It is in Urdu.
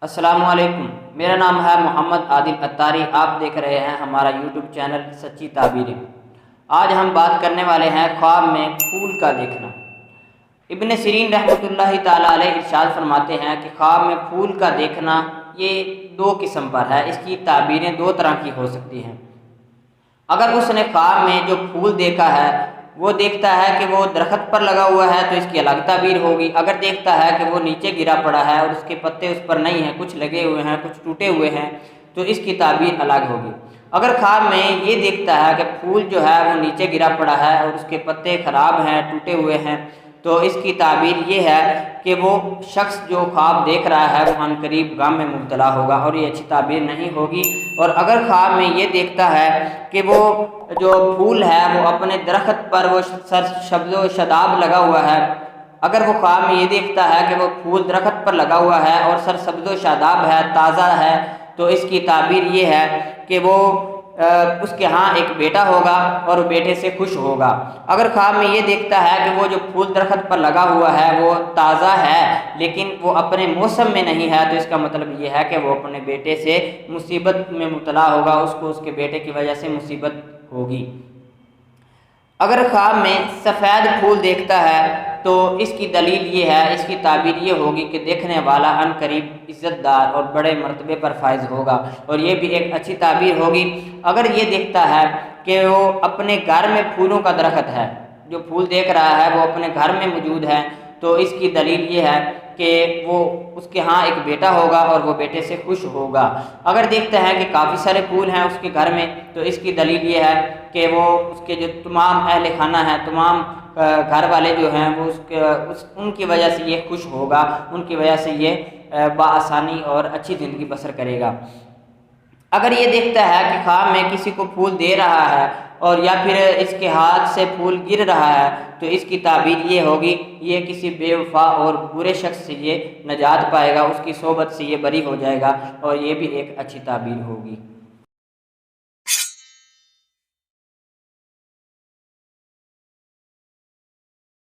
السلام علیکم، میرا نام ہے محمد عادل اتاری۔ آپ دیکھ رہے ہیں ہمارا یوٹیوب چینل سچی تعبیریں۔ آج ہم بات کرنے والے ہیں خواب میں پھول کا دیکھنا۔ ابن سیرین رحمۃ اللہ تعالیٰ علیہ ارشاد فرماتے ہیں کہ خواب میں پھول کا دیکھنا یہ دو قسم پر ہے، اس کی تعبیریں دو طرح کی ہو سکتی ہیں۔ اگر اس نے خواب میں جو پھول دیکھا ہے وہ دیکھتا ہے کہ وہ درخت پر لگا ہوا ہے تو اس کی الگ تعبیر ہوگی۔ اگر دیکھتا ہے کہ وہ نیچے گرا پڑا ہے اور اس کے پتے اس پر نہیں ہیں، کچھ لگے ہوئے ہیں کچھ ٹوٹے ہوئے ہیں، تو اس کی تعبیر الگ ہوگی۔ اگر خواب میں یہ دیکھتا ہے کہ پھول جو ہے وہ نیچے گرا پڑا ہے اور اس کے پتے خراب ہیں ٹوٹے ہوئے ہیں، تو اس کی تعبیر یہ ہے کہ وہ شخص جو خواب دیکھ رہا ہے وہ عنقریب غم میں مبتلا ہوگا اور یہ اچھی تعبیر نہیں ہوگی۔ اور اگر خواب میں یہ دیکھتا ہے کہ وہ جو پھول ہے وہ اپنے درخت پر وہ سبز و شاداب لگا ہوا ہے، اگر وہ خواب میں یہ دیکھتا ہے کہ وہ پھول درخت پر لگا ہوا ہے اور سبز و شاداب ہے، تازہ ہے، تو اس کی تعبیر یہ ہے کہ وہ اس کے ہاں ایک بیٹا ہوگا اور وہ بیٹے سے خوش ہوگا۔ اگر خواب میں یہ دیکھتا ہے کہ وہ جو پھول درخت پر لگا ہوا ہے وہ تازہ ہے لیکن وہ اپنے موسم میں نہیں ہے، تو اس کا مطلب یہ ہے کہ وہ اپنے بیٹے سے مصیبت میں مبتلا ہوگا، اس کو اس کے بیٹے کی وجہ سے مصیبت ہوگی۔ اگر خواب میں سفید پھول دیکھتا ہے تو اس کی دلیل یہ ہے، اس کی تعبیر یہ ہوگی کہ دیکھنے والا عنقریب عزت دار اور بڑے مرتبے پر فائز ہوگا، اور یہ بھی ایک اچھی تعبیر ہوگی۔ اگر یہ دیکھتا ہے کہ وہ اپنے گھر میں پھولوں کا درخت ہے، جو پھول دیکھ رہا ہے وہ اپنے گھر میں موجود ہے، تو اس کی دلیل یہ ہے کہ وہ اس کے ہاں ایک بیٹا ہوگا اور وہ بیٹے سے خوش ہوگا۔ اگر دیکھتا ہے کہ کافی سارے پھول ہیں اس کے گھر میں، تو اس کی دلیل یہ ہے کہ وہ اس کے جو تمام اہل خانہ ہیں، تمام گھر والے جو ہیں وہ ان کی وجہ سے یہ خوش ہوگا، ان کی وجہ سے یہ بآسانی اور اچھی زندگی بسر کرے گا۔ اگر یہ دیکھتا ہے کہ خواب میں کسی کو پھول دے رہا ہے اور یا پھر اس کے ہاتھ سے پھول گر رہا ہے، تو اس کی تعبیر یہ ہوگی یہ کسی بے وفا اور برے شخص سے یہ نجات پائے گا، اس کی صحبت سے یہ بری ہو جائے گا، اور یہ بھی ایک اچھی تعبیر ہوگی۔